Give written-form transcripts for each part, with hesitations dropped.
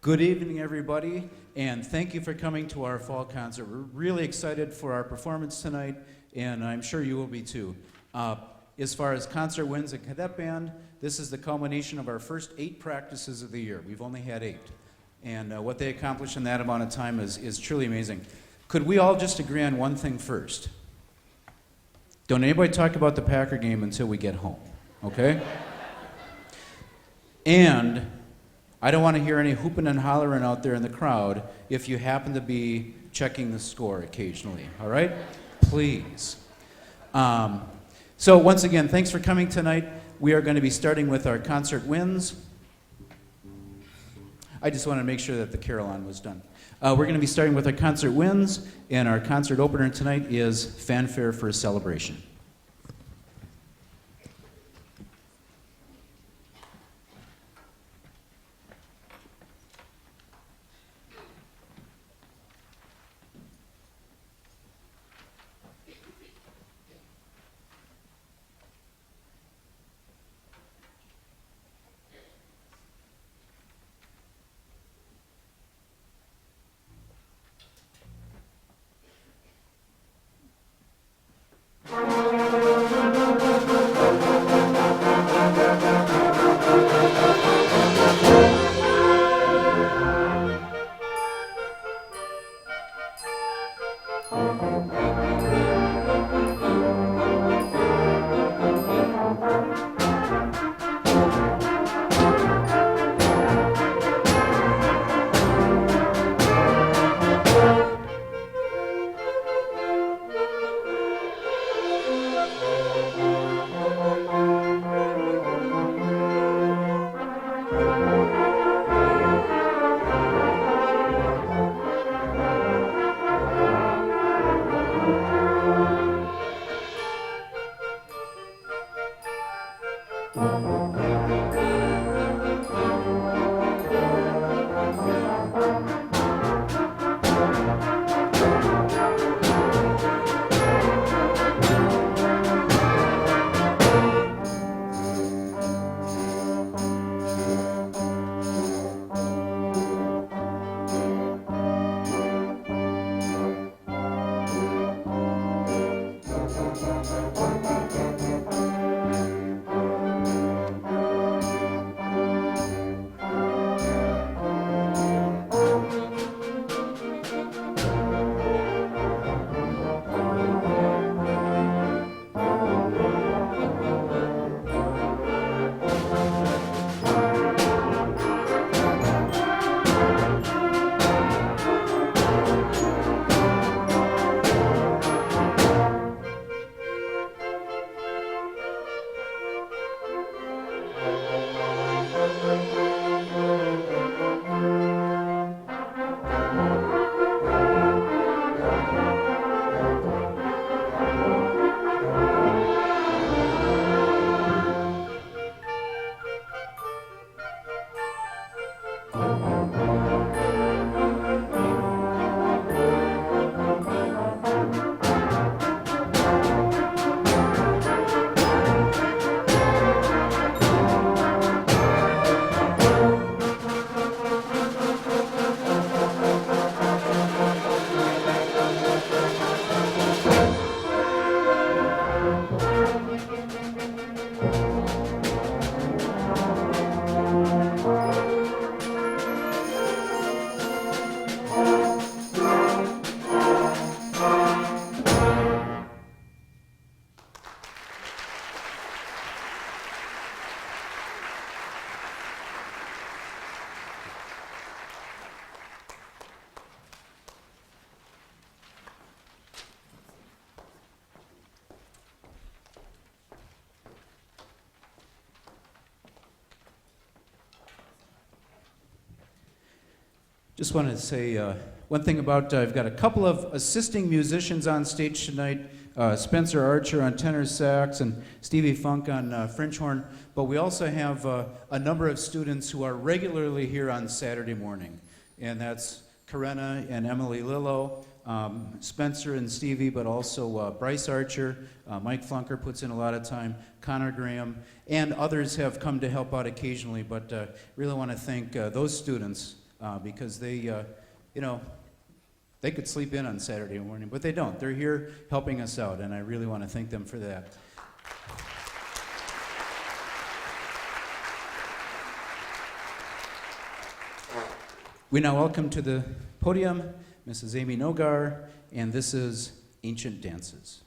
Good evening, everybody, and thank you for coming to our fall concert. We're really excited for our performance tonight, and I'm sure you will be too. As far as concert wins and cadet band, this is the culmination of our first 8 practices of the year. We've only had 8, and what they accomplished in that amount of time is truly amazing. Could we all just agree on one thing first? Don't anybody talk about the Packer game until we get home, okay? And I don't want to hear any hooping and hollering out there in the crowd if you happen to be checking the score occasionally, all right? Please. So once again, thanks for coming tonight. We are going to be starting with our concert wins. I just want to make sure that the carillon was done. We're going to be starting with our concert wins, and our concert opener tonight is Fanfare for a Celebration. Just wanted to say one thing about, I've got a couple of assisting musicians on stage tonight, Spencer Archer on tenor sax and Stevie Funk on French horn, but we also have a number of students who are regularly here on Saturday morning, and that's Karenna and Emily Lillo, Spencer and Stevie, but also Bryce Archer, Mike Flunker puts in a lot of time, Connor Graham, and others have come to help out occasionally, but really want to thank those students because they, you know, they could sleep in on Saturday morning, but they don't. They're here helping us out, and I really want to thank them for that. We now welcome to the podium Mrs. Amy Nogar, and this is Ancient Dances.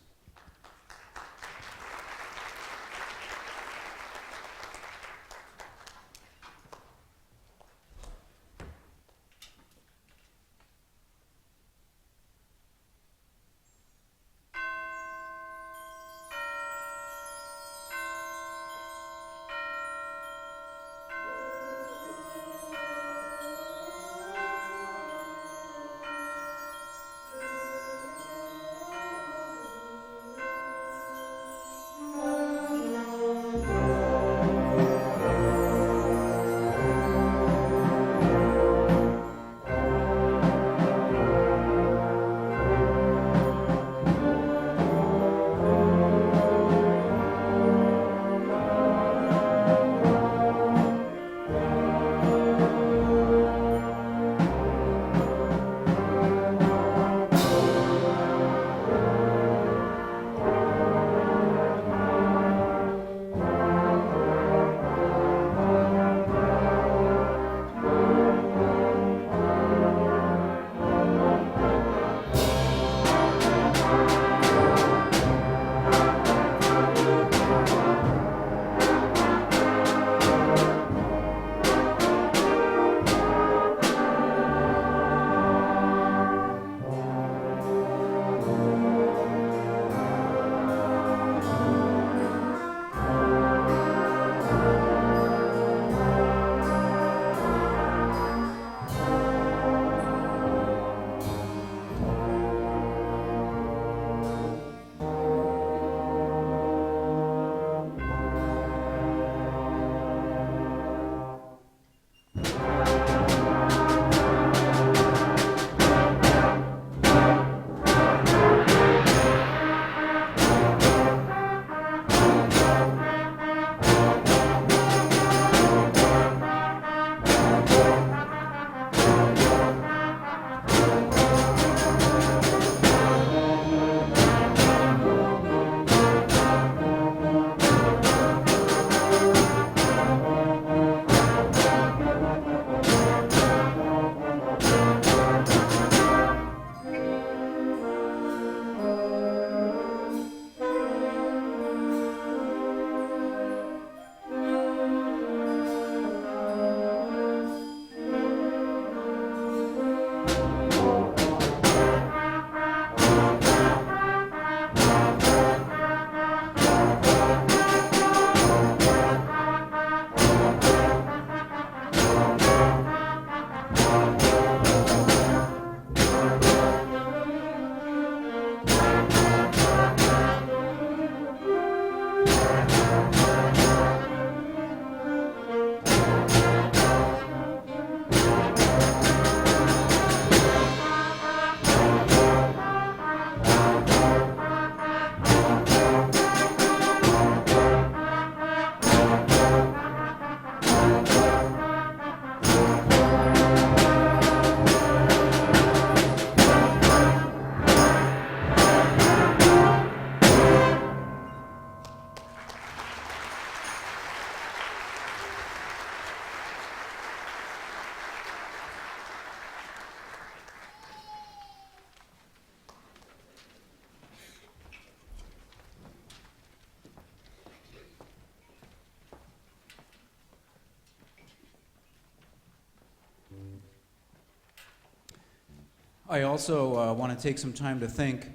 I also want to take some time to thank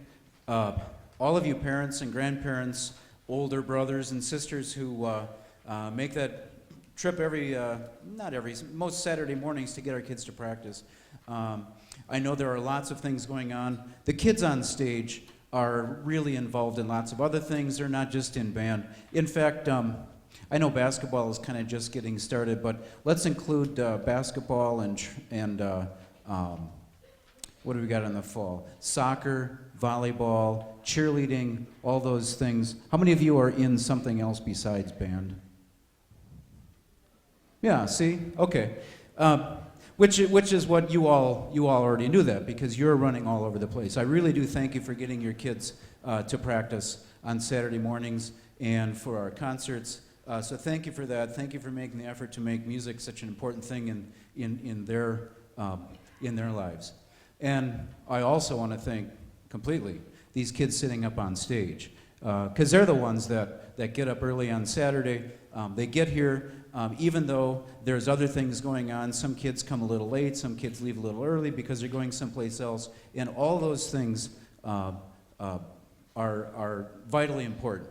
all of you parents and grandparents, older brothers and sisters who make that trip most Saturday mornings to get our kids to practice. I know there are lots of things going on. The kids on stage are really involved in lots of other things. They're not just in band. In fact, I know basketball is kind of just getting started, but let's include basketball and what do we got in the fall? Soccer, volleyball, cheerleading, all those things. How many of you are in something else besides band? Yeah, see? Okay. Which is what you all already knew that, because you're running all over the place. I really do thank you for getting your kids to practice on Saturday mornings and for our concerts. So thank you for that. Thank you for making the effort to make music such an important thing in their lives. And I also want to thank completely these kids sitting up on stage, because they're the ones that get up early on Saturday. They get here, even though there's other things going on. Some kids come a little late, some kids leave a little early because they're going someplace else, and all those things are vitally important.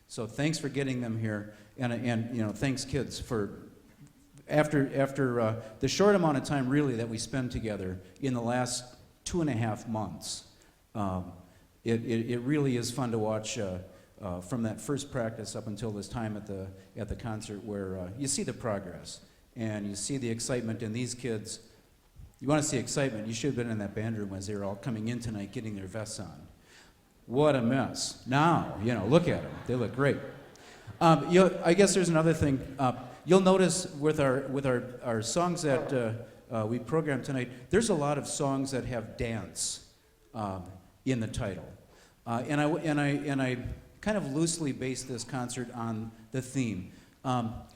So thanks for getting them here, and you know, thanks kids for after the short amount of time really that we spend together in the last 2.5 months. It really is fun to watch from that first practice up until this time at the concert, where you see the progress and you see the excitement in these kids. You want to see excitement, you should have been in that band room as they were all coming in tonight getting their vests on. What a mess. Now, you know, look at them. They look great. I guess there's another thing. You'll notice with our songs that we programmed tonight, there's a lot of songs that have dance in the title. And I kind of loosely based this concert on the theme.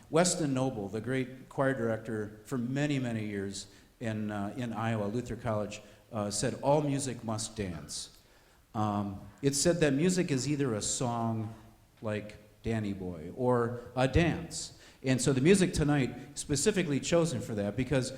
Weston Noble, the great choir director for many, many years in Iowa, Luther College, said all music must dance. It said that music is either a song like Danny Boy or a dance. And so the music tonight specifically chosen for that, because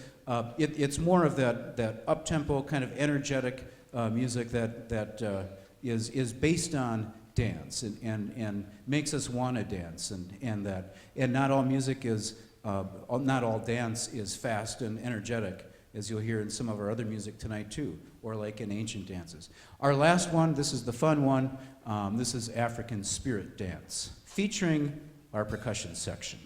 it's more of that up-tempo kind of energetic music that is based on dance and makes us want to dance, and not all music is not all dance is fast and energetic, as you'll hear in some of our other music tonight too, or like in ancient dances. Our last one, this is the fun one. This is African Spirit Dance, featuring our percussion section.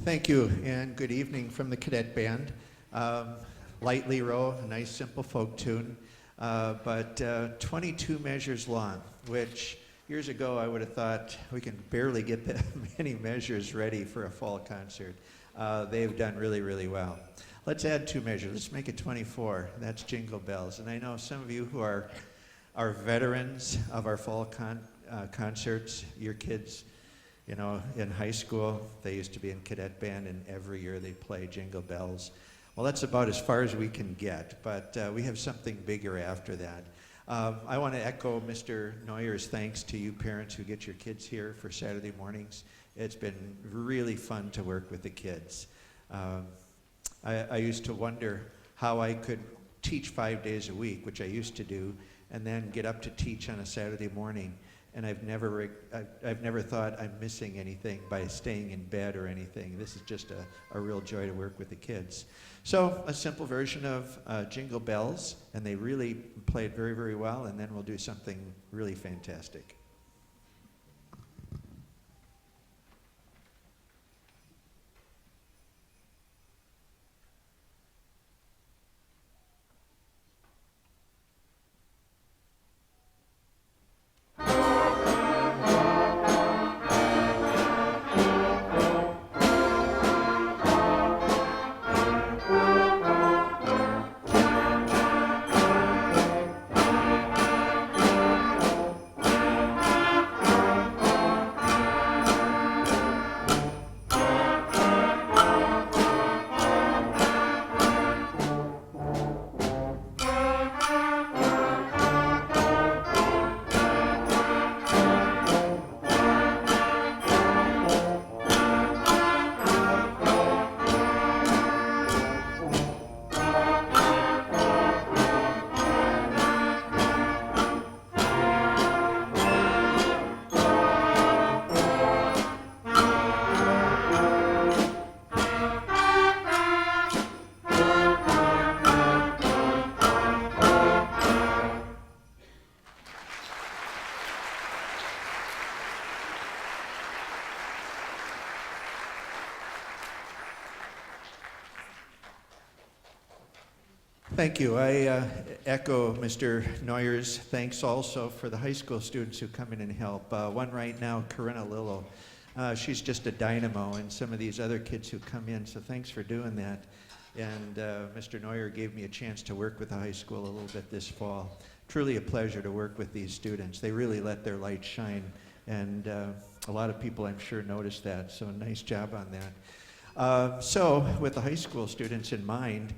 Thank you, and good evening from the Cadet Band. Lightly Row, a nice simple folk tune, but 22 measures long, which years ago I would have thought we can barely get that many measures ready for a fall concert. They've done really, really well. Let's add 2 measures. Let's make it 24. That's Jingle Bells. And I know some of you who are veterans of our fall concerts, your kids, you know, in high school, they used to be in cadet band, and every year they play Jingle Bells. Well, that's about as far as we can get, but we have something bigger after that. I want to echo Mr. Neuer's thanks to you parents who get your kids here for Saturday mornings. It's been really fun to work with the kids. I used to wonder how I could teach 5 days a week, which I used to do, and then get up to teach on a Saturday morning. And I've never thought I'm missing anything by staying in bed or anything. This is just a real joy to work with the kids. So a simple version of Jingle Bells, and they really played very, very well, and then we'll do something really fantastic. Thank you. I echo Mr. Neuer's thanks also for the high school students who come in and help. One right now, Corinna Lillo. She's just a dynamo, and some of these other kids who come in, so thanks for doing that. And Mr. Neuer gave me a chance to work with the high school a little bit this fall. Truly a pleasure to work with these students. They really let their light shine, and a lot of people, I'm sure, noticed that, so nice job on that. So with the high school students in mind,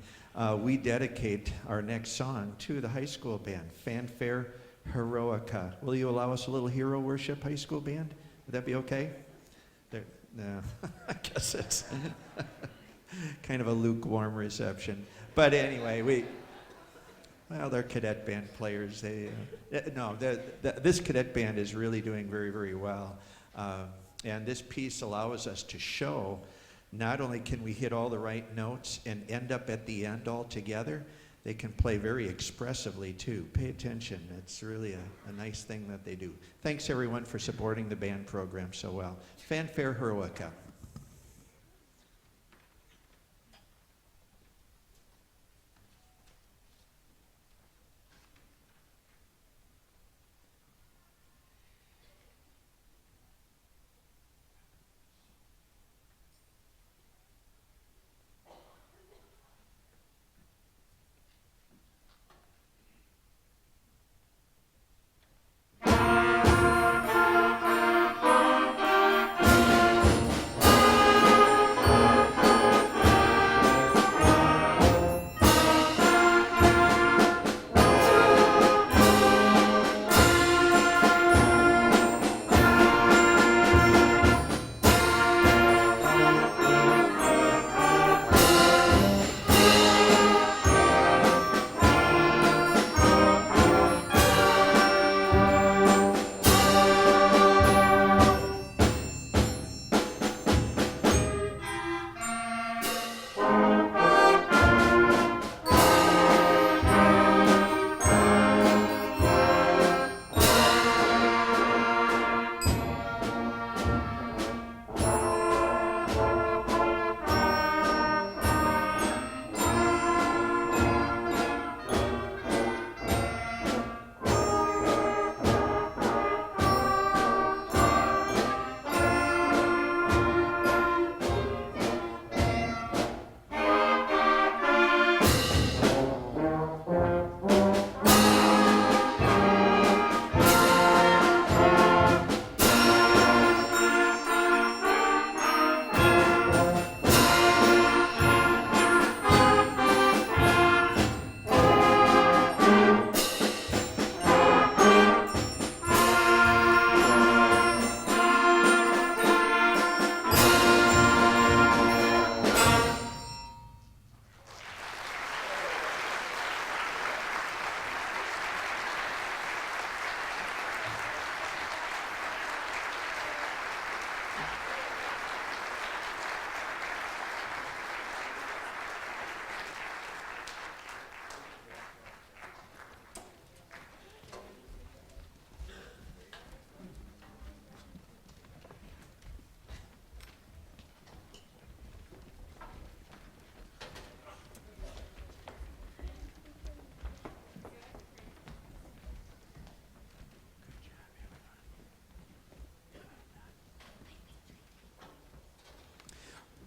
we dedicate our next song to the high school band, Fanfare Heroica. Will you allow us a little hero worship, high school band? Would that be okay? No, I guess it's kind of a lukewarm reception. But anyway, they're cadet band players. This cadet band is really doing very, very well. And this piece allows us to show not only can we hit all the right notes and end up at the end all together, they can play very expressively too. Pay attention. It's really a nice thing that they do. Thanks everyone for supporting the band program so well. Fanfare Heroica.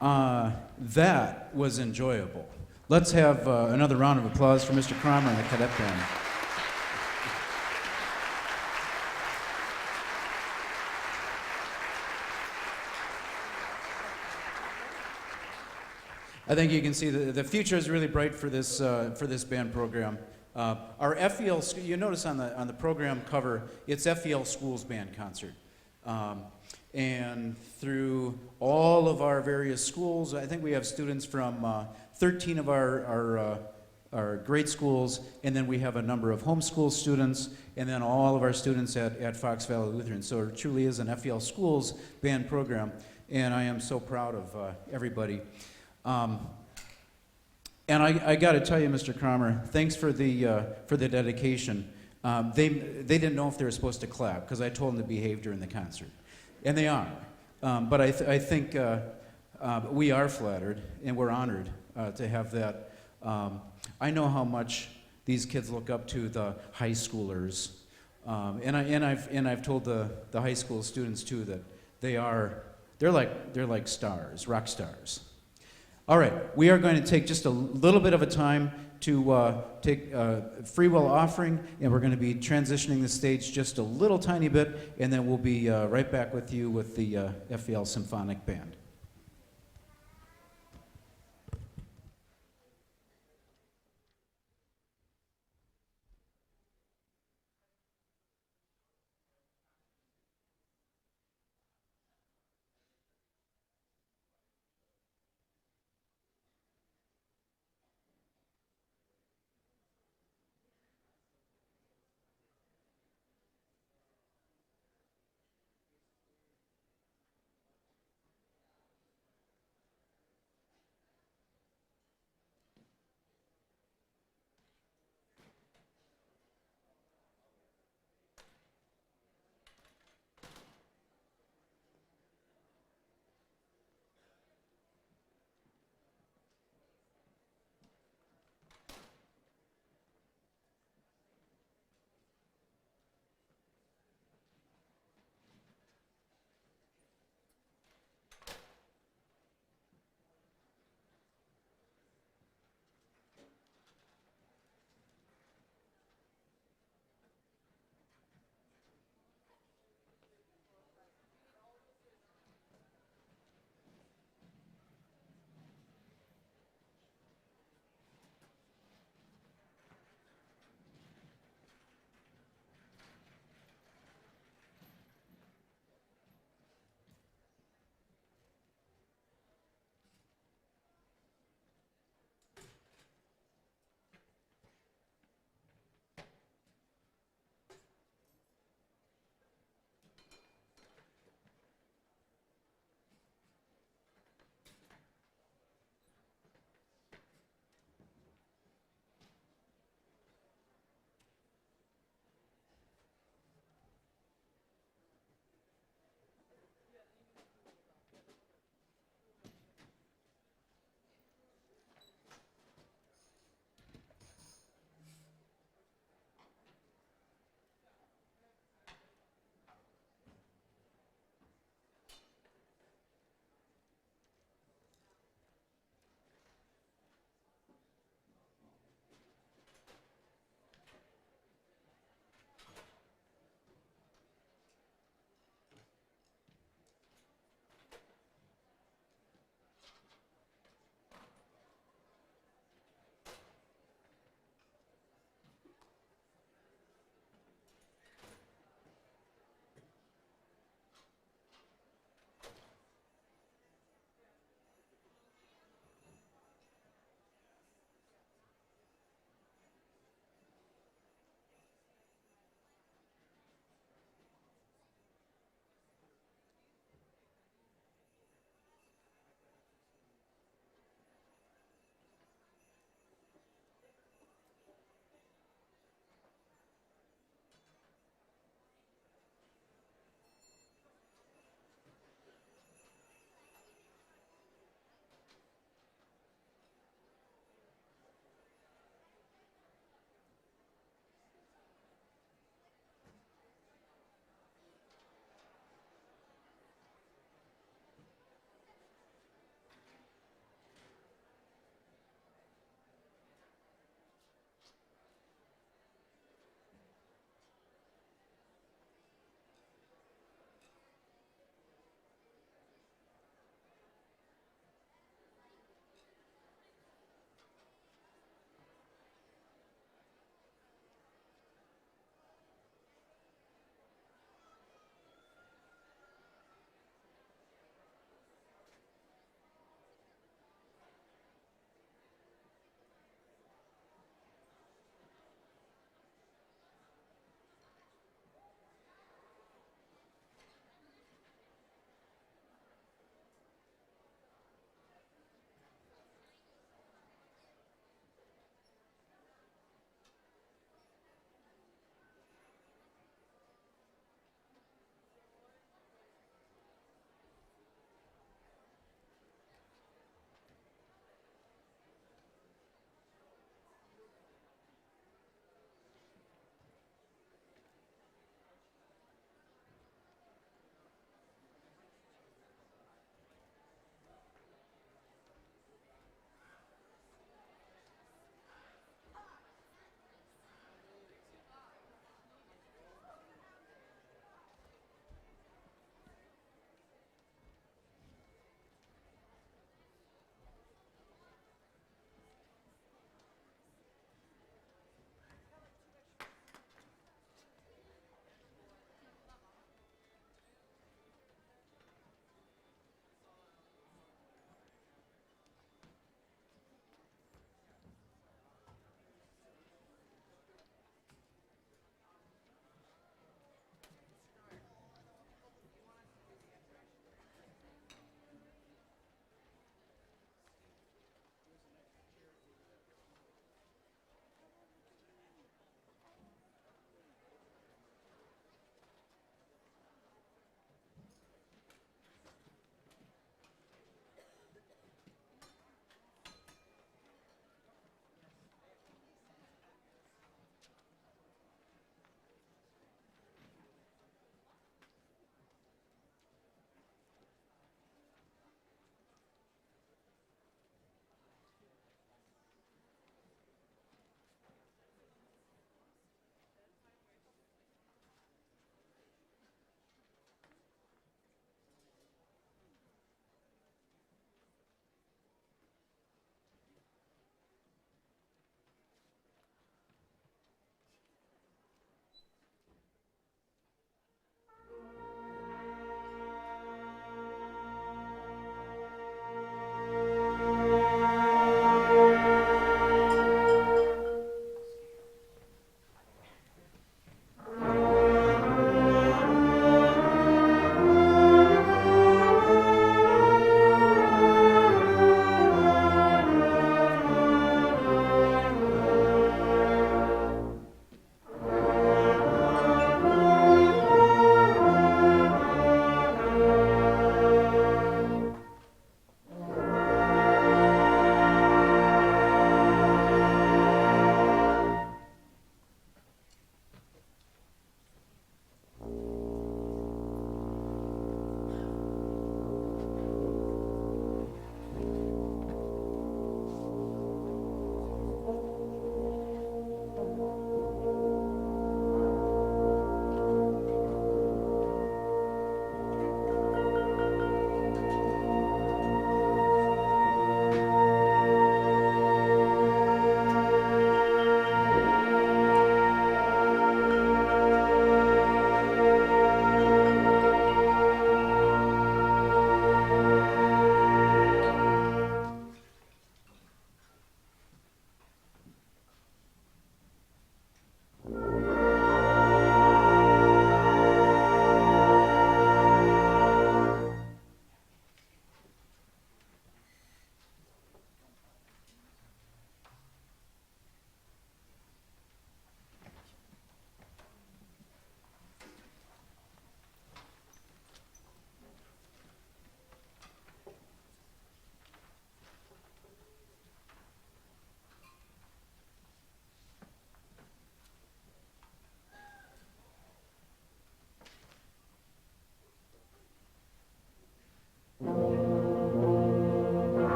That was enjoyable. Let's have another round of applause for Mr. Cromer and the cadet band. I think you can see the future is really bright for this band program. Our FVL, you notice on the program cover, it's FVL Schools Band Concert. And through all of our various schools, I think we have students from 13 of our grade schools, and then we have a number of homeschool students, and then all of our students at Fox Valley Lutheran. So it truly is an FVL Schools Band program, and I am so proud of everybody. And I got to tell you, Mr. Cromer, thanks for the dedication. They didn't know if they were supposed to clap because I told them to behave during the concert, and they are. But I think we are flattered and we're honored to have that. I know how much these kids look up to the high schoolers, and I've told the high school students too that they're like stars, rock stars. All right, we are going to take just a little bit of a time to take a free will offering, and we're going to be transitioning the stage just a little tiny bit, and then we'll be right back with you with the FVL Symphonic Band.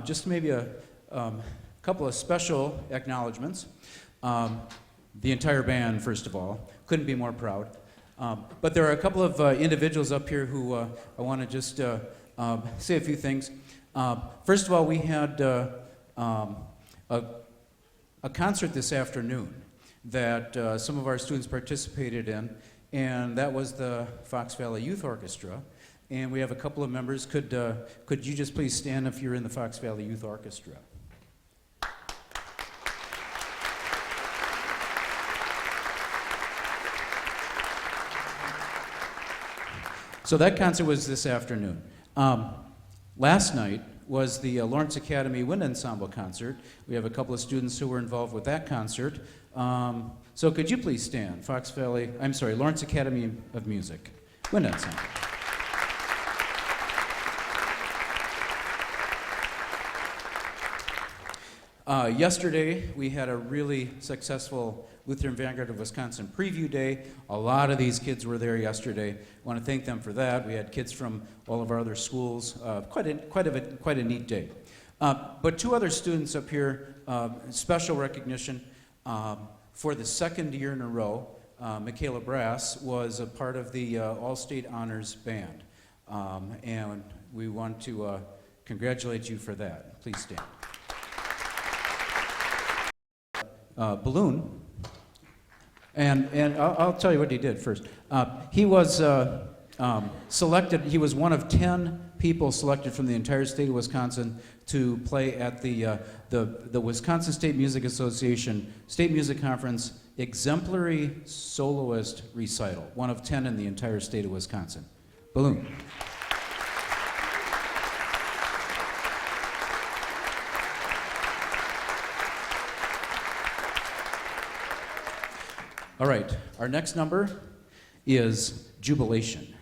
Just maybe a couple of special acknowledgments. The entire band, first of all, couldn't be more proud. But there are a couple of individuals up here who I want to just say a few things. First of all, we had a concert this afternoon that some of our students participated in, and that was the Fox Valley Youth Orchestra. And we have a couple of members. Could you just please stand if you're in the Fox Valley Youth Orchestra? So that concert was this afternoon. Last night was the Lawrence Academy Wind Ensemble concert. We have a couple of students who were involved with that concert. So could you please stand? Lawrence Academy of Music, Wind Ensemble. Yesterday, we had a really successful Lutheran Vanguard of Wisconsin preview day. A lot of these kids were there yesterday. I want to thank them for that. We had kids from all of our other schools. Quite a neat day. But two other students up here, special recognition. For the second year in a row, Michaela Brass was a part of the All-State Honors Band. And we want to congratulate you for that. Please stand. Balloon, and I'll tell you what he did first. He was selected. He was one of 10 people selected from the entire state of Wisconsin to play at the Wisconsin State Music Association State Music Conference Exemplary Soloist Recital. One of 10 in the entire state of Wisconsin. Balloon. All right, our next number is Jubilation.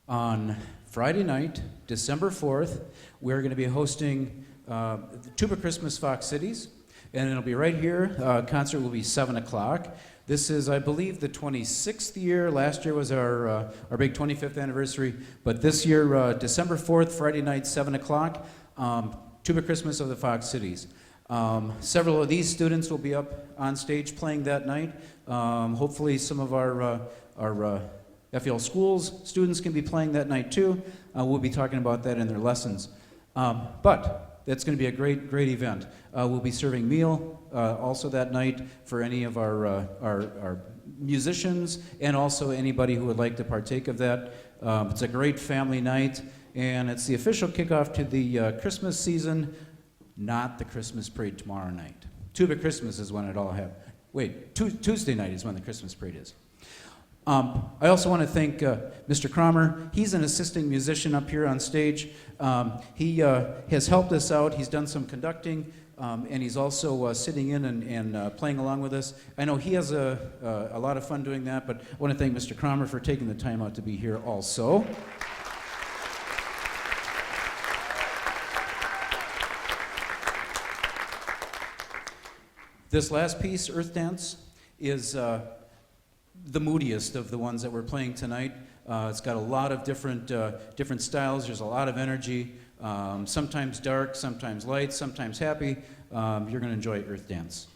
On Friday night, December 4th, we're going to be hosting the Tuba Christmas Fox Cities, and it'll be right here. Concert will be 7 o'clock. This is, I believe, the 26th year. Last year was our big 25th anniversary, but this year, December 4th, Friday night, 7 o'clock, Tuba Christmas of the Fox Cities. Several of these students will be up on stage playing that night. Hopefully some of our FVL schools students can be playing that night too. We'll be talking about that in their lessons. But that's going to be a great event. We'll be serving meal also that night for any of our musicians and also anybody who would like to partake of that. It's a great family night, and it's the official kickoff to the Christmas season, not the Christmas parade tomorrow night. Tuba Christmas is when it all happens. Wait, Tuesday night is when the Christmas parade is. I also want to thank Mr. Cromer. He's an assisting musician up here on stage. He has helped us out. He's done some conducting, and he's also sitting in and playing along with us. I know he has a lot of fun doing that, but I want to thank Mr. Cromer for taking the time out to be here also. This last piece, Earth Dance, is the moodiest of the ones that we're playing tonight. It's got a lot of different styles. There's a lot of energy, sometimes dark, sometimes light, sometimes happy. You're going to enjoy Earth Dance.